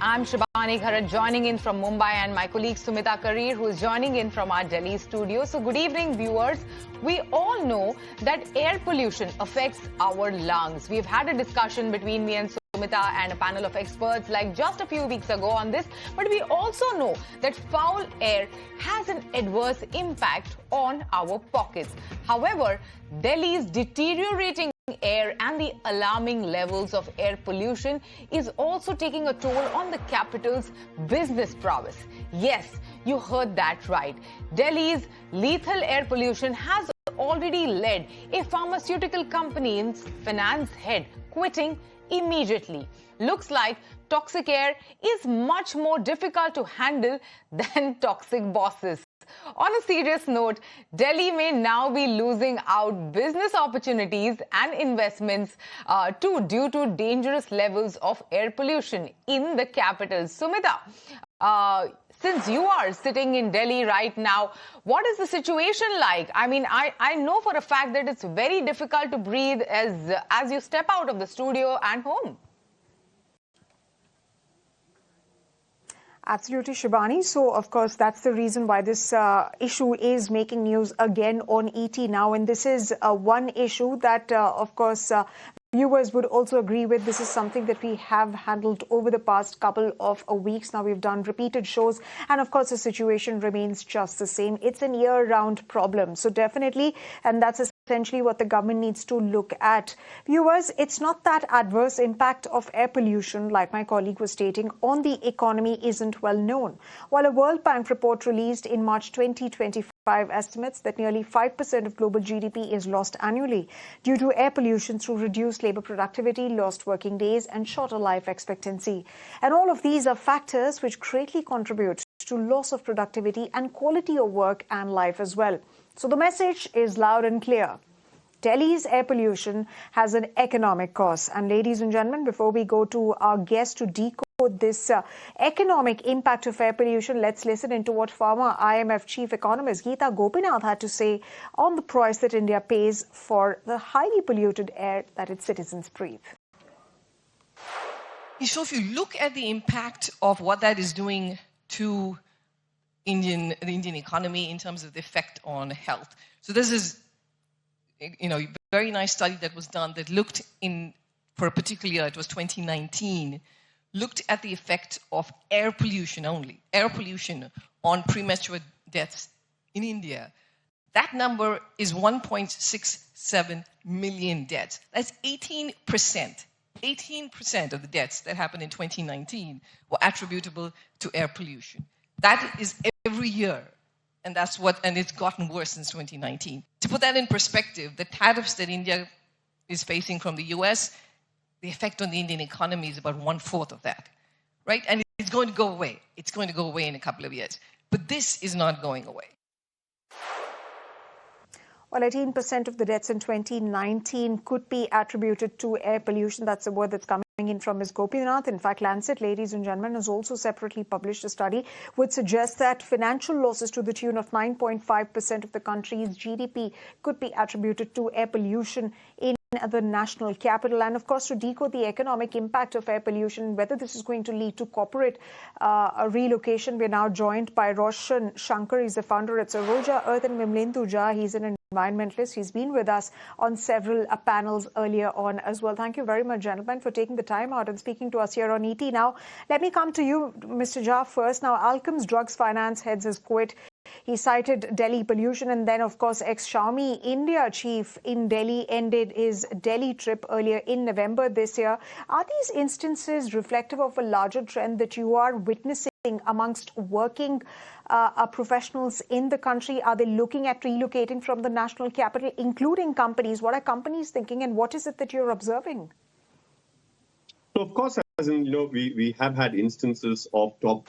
I'm Shibani Gharat, joining in from Mumbai, and my colleague Sumita Karir, who is joining in from our Delhi studio. So good evening, viewers. We all know that air pollution affects our lungs. We've had a discussion between me and Sumita and a panel of experts like just a few weeks ago on this, but we also know that foul air has an adverse impact on our pockets. However, Delhi's deteriorating air and the alarming levels of air pollution is also taking a toll on the capital's business prowess. Yes, you heard that right. Delhi's lethal air pollution has already led a pharmaceutical company's finance head quitting immediately. Looks like toxic air is much more difficult to handle than toxic bosses. On a serious note, Delhi may now be losing out business opportunities and investments too due to dangerous levels of air pollution in the capital. Sumita, since you are sitting in Delhi right now, what is the situation like? I mean, I know for a fact that it's very difficult to breathe as you step out of the studio and home. Absolutely, Shibani. So, of course, that's the reason why this issue is making news again on ET now. And this is one issue that, of course, viewers would also agree with. This is something that we have handled over the past couple of weeks. Now, we've done repeated shows. And, of course, the situation remains just the same. It's an year-round problem. So, definitely, and that's essentially what the government needs to look at. Viewers, it's not that adverse impact of air pollution, like my colleague was stating, on the economy isn't well known. While a World Bank report released in March 2025 estimates that nearly 5% of global GDP is lost annually due to air pollution through reduced labor productivity, lost working days, and shorter life expectancy. And all of these are factors which greatly contribute to loss of productivity and quality of work and life as well. So the message is loud and clear. Delhi's air pollution has an economic cost. And ladies and gentlemen, before we go to our guest to decode this economic impact of air pollution, let's listen into what former IMF chief economist Geeta Gopinath had to say on the price that India pays for the highly polluted air that its citizens breathe. So if you look at the impact of what that is doing to the Indian economy in terms of the effect on health. So this is, a very nice study that was done that looked for a particular year, it was 2019, looked at the effect of air pollution only, air pollution on premature deaths in India. That number is 1.67 million deaths. That's 18%. 18% of the deaths that happened in 2019 were attributable to air pollution. That is every year, and it's gotten worse since 2019. To put that in perspective, the tariffs that India is facing from the US, the effect on the Indian economy is about 1/4 of that, right? And it's going to go away. It's going to go away in a couple of years. But this is not going away. Well, 18% of the deaths in 2019 could be attributed to air pollution. That's the word that's coming in from Ms. Gopinath. In fact, Lancet, ladies and gentlemen, has also separately published a study which suggests that financial losses to the tune of 9.5% of the country's GDP could be attributed to air pollution in the national capital. And of course, to decode the economic impact of air pollution, whether this is going to lead to corporate relocation, we're now joined by Roshan Shankar. He's the founder at Saroja Earth and Vimlendu Jha. He's an environmentalist. He's been with us on several panels earlier on as well. Thank you very much, gentlemen, for taking the time out and speaking to us here on ET. Now, let me come to you, Mr. Jha, first. Now, Alchem's drugs finance heads has quit. He cited Delhi pollution, and then, of course, ex-Xiaomi India chief in Delhi ended his Delhi trip earlier in November this year. Are these instances reflective of a larger trend that you are witnessing amongst working professionals in the country? Are they looking at relocating from the national capital, including companies? What are companies thinking, and what is it that you're observing? So, of course, as in, we have had instances of top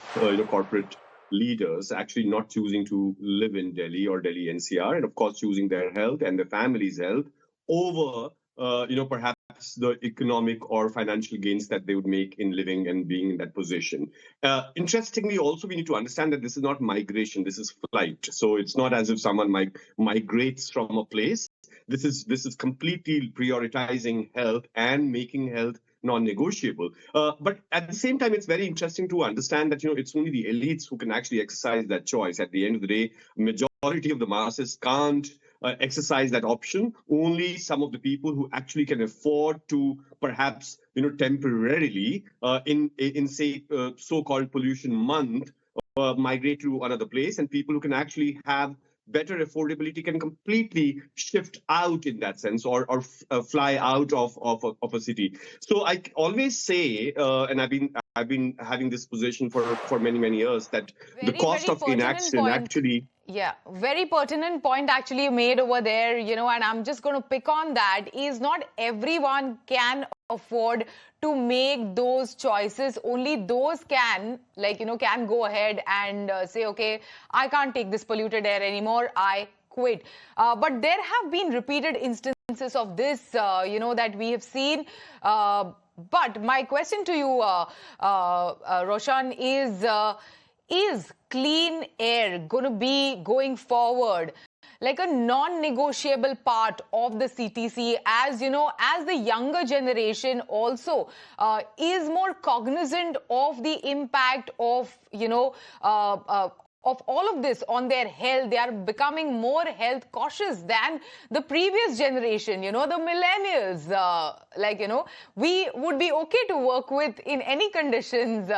corporate leaders actually not choosing to live in Delhi or Delhi NCR, and of course choosing their health and their family's health over perhaps the economic or financial gains that they would make in living and being in that position. Interestingly, also we need to understand that this is not migration, this is flight. So it's not as if someone migrates from a place. This is completely prioritizing health and making health non-negotiable. But at the same time, it's very interesting to understand that it's only the elites who can actually exercise that choice. At the end of the day, majority of the masses can't exercise that option. Only some of the people who actually can afford to perhaps temporarily in say so-called pollution month migrate to another place, and people who can actually have better affordability can completely shift out in that sense, or fly out of a city. So I always say, and I've been having this position for many years, that the cost of inaction actually. Yeah, very pertinent point actually you made over there, and I'm just going to pick on that, is not everyone can afford to make those choices. Only those can, can go ahead and say, okay, I can't take this polluted air anymore, I quit. But there have been repeated instances of this, that we have seen. But my question to you, Roshan, is clean air going to be, going forward, like a non-negotiable part of the CTC, as as the younger generation also is more cognizant of the impact of of all of this on their health? They are becoming more health cautious than the previous generation, the millennials. We would be okay to work with in any conditions,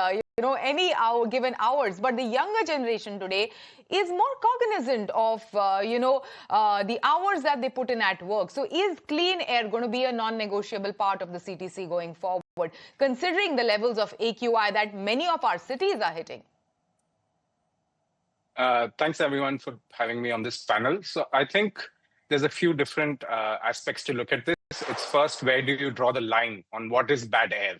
any given hours. But the younger generation today is more cognizant of, the hours that they put in at work. So is clean air going to be a non-negotiable part of the CTC going forward, considering the levels of AQI that many of our cities are hitting? Thanks, everyone, for having me on this panel. So I think there's a few different aspects to look at this. It's first, where do you draw the line on what is bad air?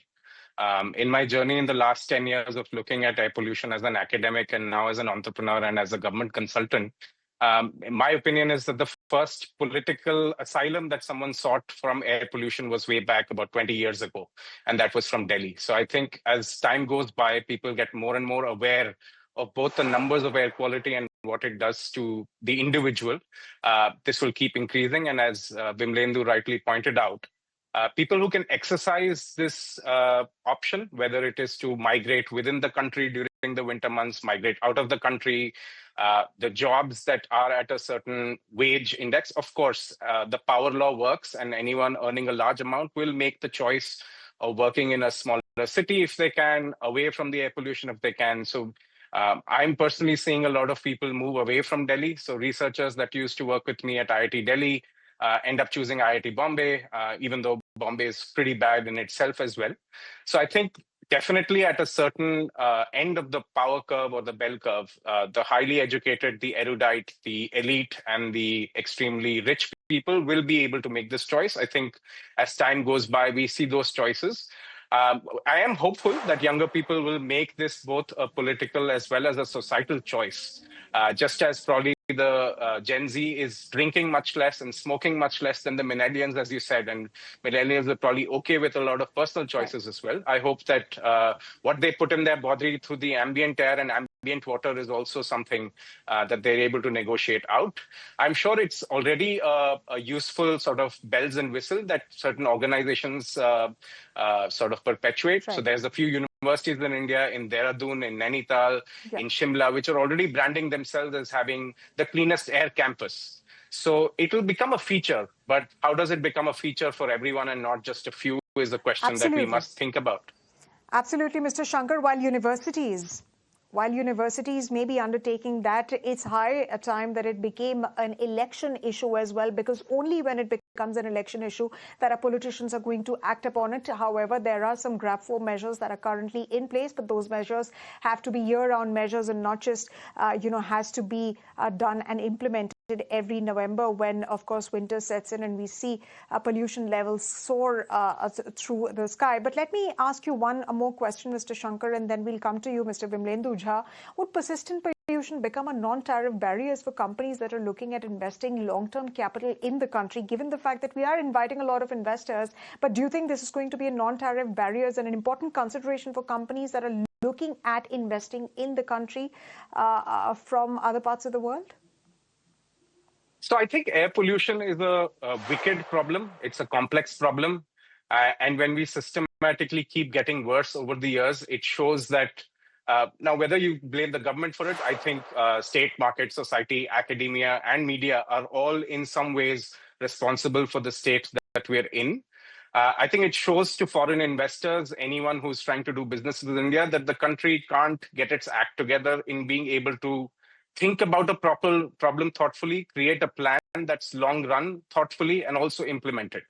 In my journey in the last 10 years of looking at air pollution as an academic and now as an entrepreneur and as a government consultant, my opinion is that the first political asylum that someone sought from air pollution was way back about 20 years ago, and that was from Delhi. So I think as time goes by, people get more and more aware of both the numbers of air quality and what it does to the individual. This will keep increasing. And as Vimlendu rightly pointed out, people who can exercise this option, whether it is to migrate within the country during the winter months, migrate out of the country, the jobs that are at a certain wage index, of course, the power law works, and anyone earning a large amount will make the choice of working in a smaller city if they can, away from the air pollution if they can. So I'm personally seeing a lot of people move away from Delhi. So researchers that used to work with me at IIT Delhi end up choosing IIT Bombay, even though Bombay is pretty bad in itself as well. So I think definitely at a certain end of the power curve or the bell curve, the highly educated, the erudite, the elite, and the extremely rich people will be able to make this choice. I think as time goes by, we see those choices. I am hopeful that younger people will make this both a political as well as a societal choice, just as probably the Gen Z is drinking much less and smoking much less than the millennials, as you said, and millennials are probably okay with a lot of personal choices as well. I hope that what they put in their body through the ambient air and ambient water is also something that they're able to negotiate out. I'm sure it's already a useful sort of bells and whistle that certain organizations sort of perpetuate. Right. So there's a few universities in India, in Dehradun, in Nainital, in Shimla, which are already branding themselves as having the cleanest air campus. So it will become a feature, but how does it become a feature for everyone and not just a few is the question that we must think about. Absolutely, Mr. Shankar. While universities may be undertaking that, it's high time that it became an election issue as well, because only when it becomes an election issue that our politicians are going to act upon it. However, there are some GRAP 4 measures that are currently in place, but those measures have to be year-round measures and not just, has to be done and implemented every November when, of course, winter sets in and we see pollution levels soar through the sky. But let me ask you one more question, Mr. Shankar, and then we'll come to you, Mr. Vimlendu Jha. Would persistent pollution become a non-tariff barriers for companies that are looking at investing long-term capital in the country, given the fact that we are inviting a lot of investors? But do you think this is going to be a non-tariff barriers and an important consideration for companies that are looking at investing in the country from other parts of the world? So I think air pollution is a wicked problem. It's a complex problem. And when we systematically keep getting worse over the years, it shows that now, whether you blame the government for it, I think state, market, society, academia, and media are all in some ways responsible for the state that we're in. I think it shows to foreign investors, anyone who's trying to do business with India, that the country can't get its act together in being able to think about a proper problem thoughtfully, create a plan that's long run thoughtfully, and also implement it.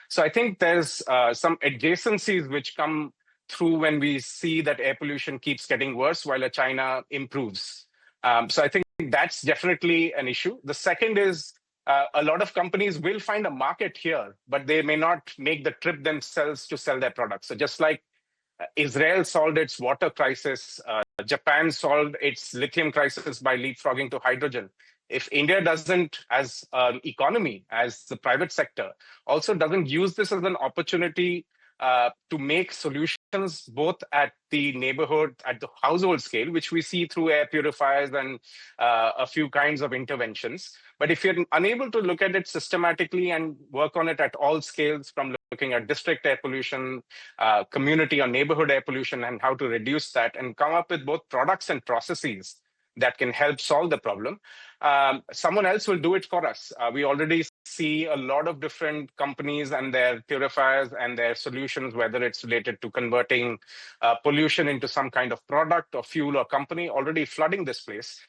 So I think there's some adjacencies which come through when we see that air pollution keeps getting worse while China improves. So I think that's definitely an issue. The second is a lot of companies will find a market here, but they may not make the trip themselves to sell their products. So just like Israel solved its water crisis, Japan solved its lithium crisis by leapfrogging to hydrogen. If India doesn't, as an economy, as the private sector, also doesn't use this as an opportunity to make solutions both at the neighborhood, at the household scale, which we see through air purifiers and a few kinds of interventions. But if you're unable to look at it systematically and work on it at all scales, from looking at district air pollution, community or neighborhood air pollution, and how to reduce that, and come up with both products and processes that can help solve the problem, someone else will do it for us. We already see a lot of different companies and their purifiers and their solutions, whether it's related to converting pollution into some kind of product or fuel or company, already flooding this place.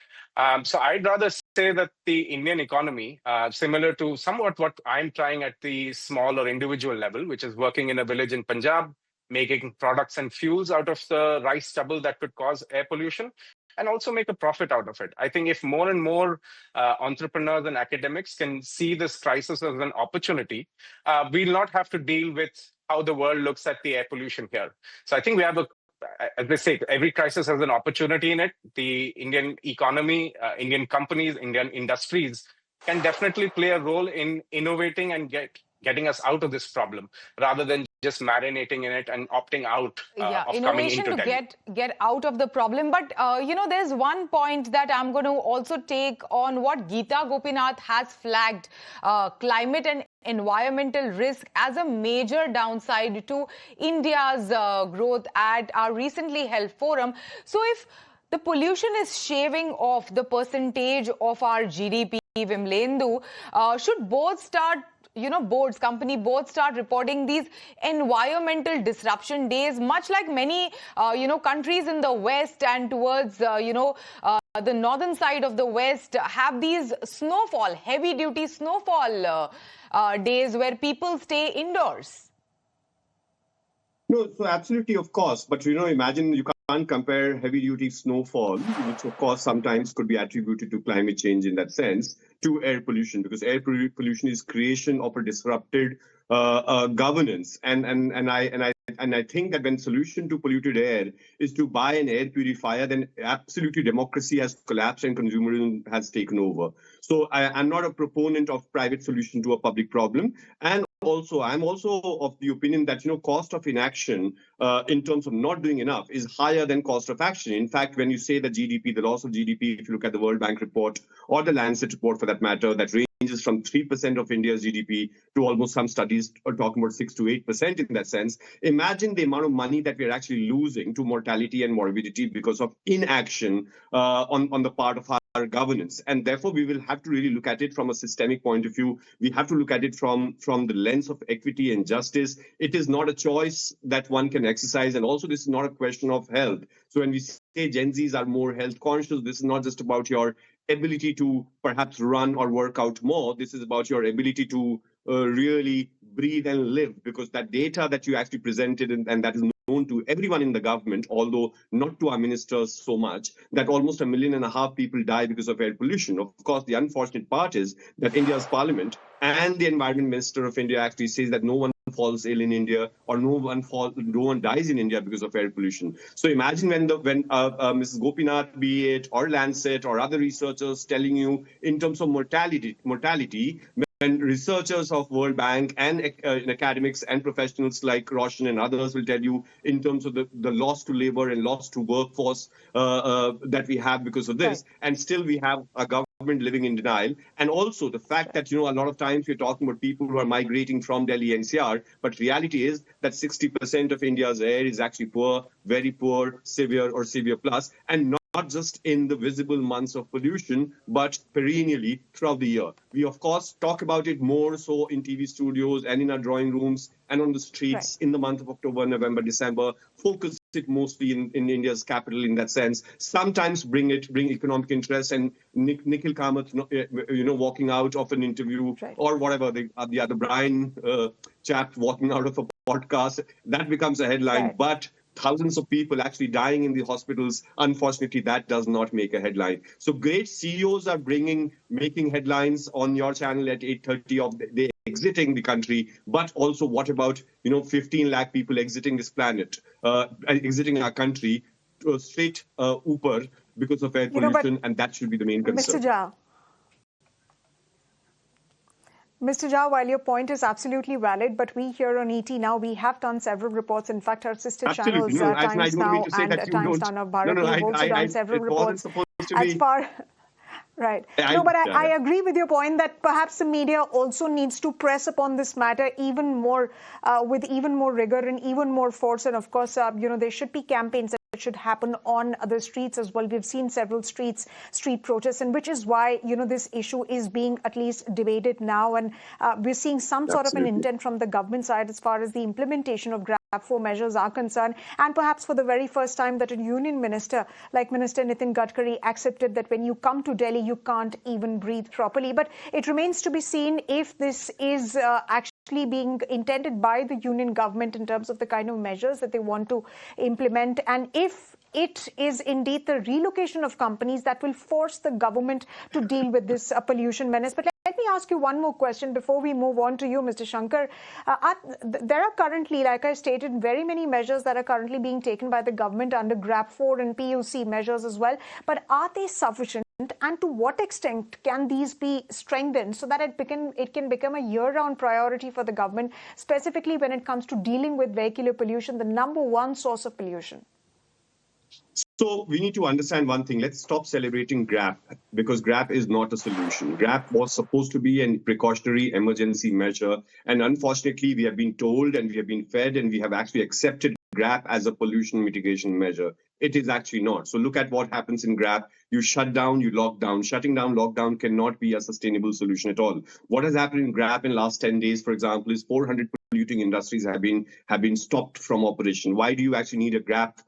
So I'd rather say that the Indian economy, similar to somewhat what I'm trying at the small or individual level, which is working in a village in Punjab, making products and fuels out of the rice stubble that could cause air pollution, and also make a profit out of it. I think if more and more entrepreneurs and academics can see this crisis as an opportunity, we'll not have to deal with how the world looks at the air pollution here. So I think we have as they say, every crisis has an opportunity in it. The Indian economy, Indian companies, Indian industries can definitely play a role in innovating and getting us out of this problem, rather than just marinating in it and opting out of coming into Delhi. Get out of the problem. But, there's one point that I'm going to also take on what Geeta Gopinath has flagged, climate and environmental risk as a major downside to India's growth at our recently held forum. So if the pollution is shaving off the percentage of our GDP, Vimlendu, should boards start company boards start reporting these environmental disruption days, much like many, countries in the West and towards, the northern side of the West have these snowfall, heavy duty snowfall days where people stay indoors? No, so absolutely, of course. But, imagine you can't compare heavy-duty snowfall, which, of course, sometimes could be attributed to climate change in that sense, to air pollution, because air pollution is creation of a disrupted governance. And I think that when solution to polluted air is to buy an air purifier, then absolutely democracy has collapsed and consumerism has taken over. So I'm not a proponent of private solution to a public problem. And I'm also of the opinion that, cost of inaction in terms of not doing enough is higher than cost of action. In fact, when you say that GDP, the loss of GDP, if you look at the World Bank report or the Lancet report for that matter, that ranges from 3% of India's GDP to almost some studies are talking about 6 to 8% in that sense. Imagine the amount of money that we're actually losing to mortality and morbidity because of inaction on the part of our governance. And therefore, we will have to really look at it from a systemic point of view. We have to look at it from the lens of equity and justice. It is not a choice that one can exercise. And also, this is not a question of health. So when we say Gen Zs are more health conscious, this is not just about your ability to perhaps run or work out more. This is about your ability to really breathe and live, because that data that you actually presented and that is known to everyone in the government, although not to our ministers so much, that almost 1.5 million people die because of air pollution. Of course, the unfortunate part is that India's parliament and the environment minister of India actually says that no one falls ill in India or no one dies in India because of air pollution. So imagine when Mrs. Gopinath, be it, or Lancet or other researchers telling you in terms of mortality, and researchers of World Bank and academics and professionals like Roshan and others will tell you in terms of the loss to labor and loss to workforce that we have because of this. And still we have a government living in denial, and also the fact that, a lot of times we're talking about people who are migrating from Delhi NCR, but reality is that 60% of India's air is actually poor, very poor, severe or severe plus, and not just in the visible months of pollution, but perennially throughout the year. We, of course, talk about it more so in TV studios and in our drawing rooms and on the streets in the month of October, November, December, focus it mostly in India's capital in that sense. Sometimes bring economic interest, and Nikhil Kamath, walking out of an interview or whatever, the other Brian chap walking out of a podcast, that becomes a headline. But thousands of people actually dying in the hospitals, unfortunately, that does not make a headline. So great CEOs are making headlines on your channel at 8:30 of they exiting the country, but also what about 15 lakh people exiting this planet, exiting our country straight upper because of air pollution, and that should be the main concern. Mr. Jha, while your point is absolutely valid, but we here on ET now, we have done several reports. In fact, our sister channels, Times Now and Times Now Bharat, we've also done several reports as far... Right. No, but I agree with your point that perhaps the media also needs to press upon this matter even more, with even more rigor and even more force. And of course, there should be campaigns that should happen on the streets as well. We've seen several street protests, and which is why, this issue is being at least debated now. And we're seeing some sort of an intent from the government side as far as the implementation of GRAP 4 measures are concerned. And perhaps for the very first time that a union minister like Minister Nitin Gadkari accepted that when you come to Delhi, you can't even breathe properly. But it remains to be seen if this is actually being intended by the union government in terms of the kind of measures that they want to implement, and if it is indeed the relocation of companies that will force the government to deal with this pollution menace. But let me ask you one more question before we move on to you, Mr. Shankar. There are currently, like I stated, very many measures that are currently being taken by the government under GRAP 4 and PUC measures as well. But are they sufficient? And to what extent can these be strengthened so that it can become a year-round priority for the government, specifically when it comes to dealing with vehicular pollution, the number one source of pollution? So we need to understand one thing. Let's stop celebrating GRAP, because GRAP is not a solution. GRAP was supposed to be a precautionary emergency measure. And unfortunately, we have been told and we have been fed and we have actually accepted GRAP as a pollution mitigation measure. It is actually not. So look at what happens in GRAP. You shut down, you lock down. Shutting down, lockdown cannot be a sustainable solution at all. What has happened in GRAP in the last 10 days, for example, is 400 polluting industries have been stopped from operation. Why do you actually need a GRAP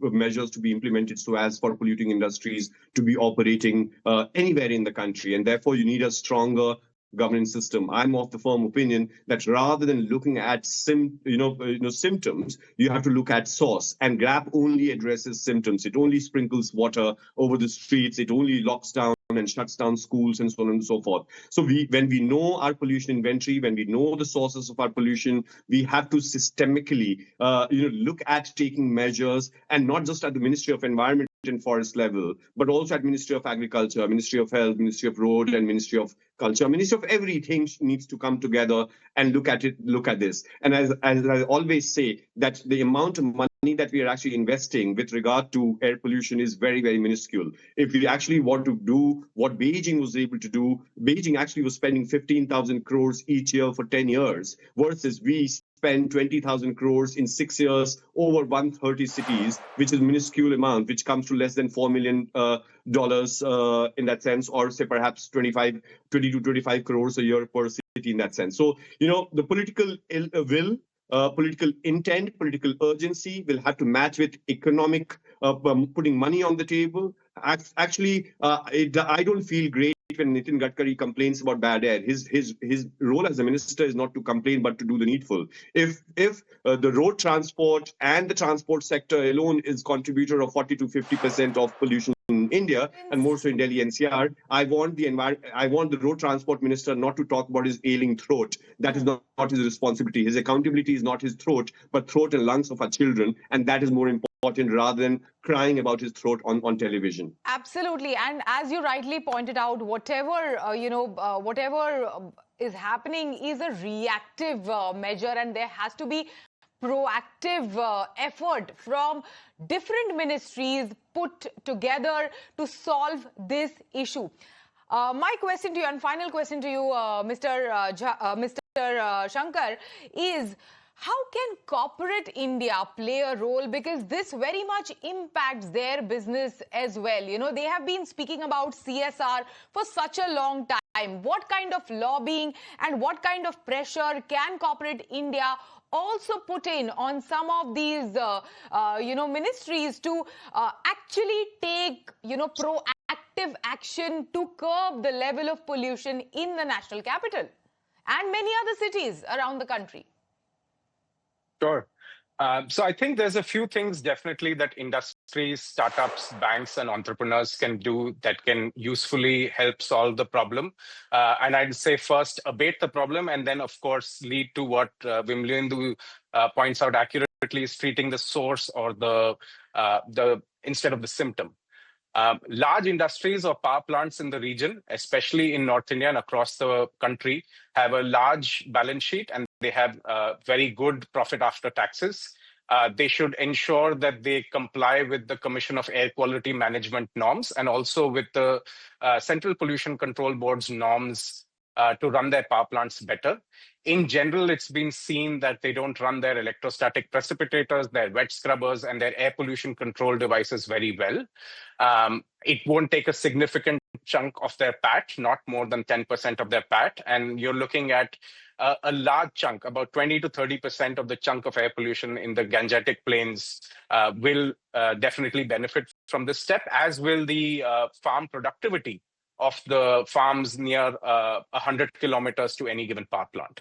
measures to be implemented so as for polluting industries to be operating anywhere in the country? And therefore, you need a stronger governance system. I'm of the firm opinion that rather than looking at symptoms, you have to look at source. And GRAP only addresses symptoms. It only sprinkles water over the streets. It only locks down and shuts down schools and so on and so forth. So when we know our pollution inventory, when we know the sources of our pollution, we have to systemically look at taking measures, and not just at the Ministry of Environment and Forest level, but also at Ministry of Agriculture, Ministry of Health, Ministry of Road, and Ministry of Culture. Ministry of everything needs to come together and look at this. And as I always say, that the amount of money that we are actually investing with regard to air pollution is very, very minuscule. If we actually want to do what Beijing was able to do, Beijing actually was spending 15,000 crores each year for 10 years, versus we spend 20,000 crores in 6 years over 130 cities, which is a minuscule amount, which comes to less than $4 million in that sense, or say perhaps 20 to 25 crores a year per city in that sense. So, the political will, political intent, political urgency will have to match with economic, putting money on the table. Actually, I don't feel great when Nitin Gadkari complains about bad air. His role as a minister is not to complain, but to do the needful. If the road transport and the transport sector alone is contributor of 40 to 50% of pollution in India, and more so in Delhi NCR, I want the road transport minister not to talk about his ailing throat. That is not his responsibility. His accountability is not his throat, but throat and lungs of our children, and that is more important rather than crying about his throat on television. Absolutely. And as you rightly pointed out, whatever is happening is a reactive measure, and there has to be proactive effort from different ministries put together to solve this issue. My question to you, and final question to you, Mr. Shankar, is how can corporate India play a role? Because this very much impacts their business as well. You know, they have been speaking about CSR for such a long time. What kind of lobbying and what kind of pressure can corporate India also put in on some of these, ministries to actually take, proactive action to curb the level of pollution in the national capital and many other cities around the country? Sure. So I think there's a few things definitely that industries, startups, banks, and entrepreneurs can do that can usefully help solve the problem. And I'd say first, abate the problem, and then, of course, lead to what Vimlendu points out accurately is treating the source or the instead of the symptom. Large industries or power plants in the region, especially in North India and across the country, have a large balance sheet and they have very good profit after taxes. They should ensure that they comply with the Commission of Air Quality Management norms and also with the Central Pollution Control Board's norms to run their power plants better. In general, it's been seen that they don't run their electrostatic precipitators, their wet scrubbers, and their air pollution control devices very well. It won't take a significant chunk of their PAT, not more than 10% of their PAT. And you're looking at a large chunk, about 20 to 30% of the chunk of air pollution in the Gangetic Plains will definitely benefit from this step, as will the farm productivity of the farms near 100 kilometers to any given power plant.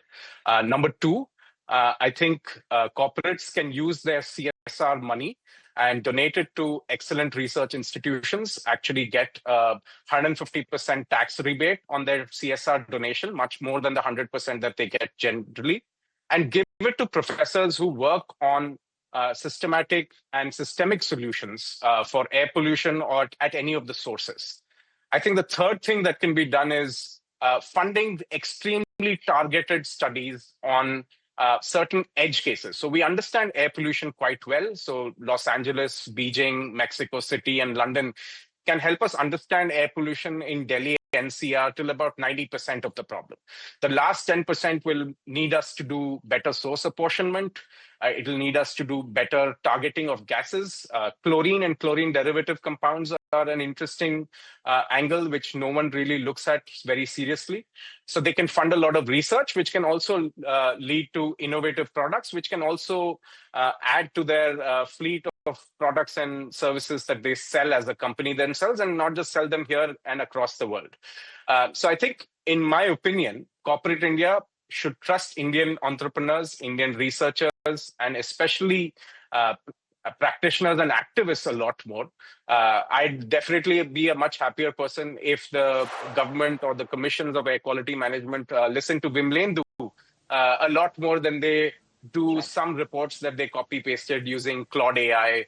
Number two, I think corporates can use their CSR money and donate it to excellent research institutions, actually get 150% tax rebate on their CSR donation, much more than the 100% that they get generally, and give it to professors who work on systematic and systemic solutions for air pollution or at any of the sources. I think the third thing that can be done is funding extremely targeted studies on certain edge cases. So we understand air pollution quite well. So Los Angeles, Beijing, Mexico City, and London can help us understand air pollution in Delhi, NCR till about 90% of the problem. The last 10% will need us to do better source apportionment. It will need us to do better targeting of gases. Chlorine and chlorine derivative compounds are an interesting angle which no one really looks at very seriously. So they can fund a lot of research, which can also lead to innovative products, which can also add to their fleet of products and services that they sell as a company themselves, and not just sell them here and across the world. So I think, in my opinion, corporate India should trust Indian entrepreneurs, Indian researchers, and especially practitioners and activists a lot more. I'd definitely be a much happier person if the government or the commissions of air quality management listen to Vimlendu a lot more than they do some reports that they copy-pasted using Claude AI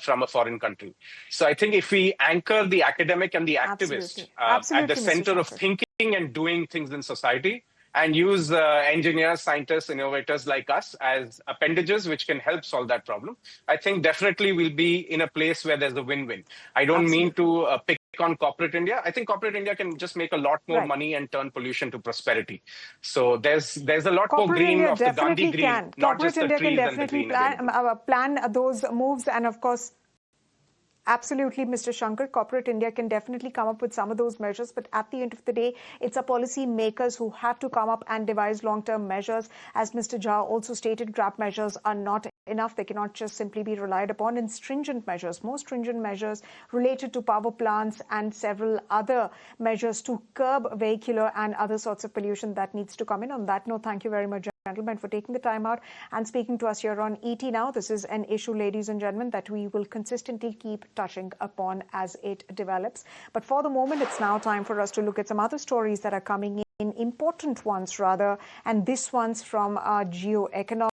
from a foreign country. So I think if we anchor the academic and the activist at the center of thinking and doing things in society, and use engineers, scientists, innovators like us as appendages which can help solve that problem, I think definitely we'll be in a place where there's a win-win. I don't mean to pick on corporate India. I think corporate India can just make a lot more money and turn pollution to prosperity. So there's a lot more green of the Gandhi green, not just the trees and the green. Plan those moves, and of course, absolutely, Mr. Shankar, corporate India can definitely come up with some of those measures, but at the end of the day, it's our policy makers who have to come up and devise long-term measures. As Mr. Jha also stated, grab measures are not enough. They cannot just simply be relied upon. And stringent measures, more stringent measures related to power plants and several other measures to curb vehicular and other sorts of pollution that needs to come in. On that note, thank you very much, gentlemen, for taking the time out and speaking to us here on ET Now. This is an issue, ladies and gentlemen, that we will consistently keep touching upon as it develops. But for the moment, it's now time for us to look at some other stories that are coming in, important ones rather, and this one's from our geoeconomic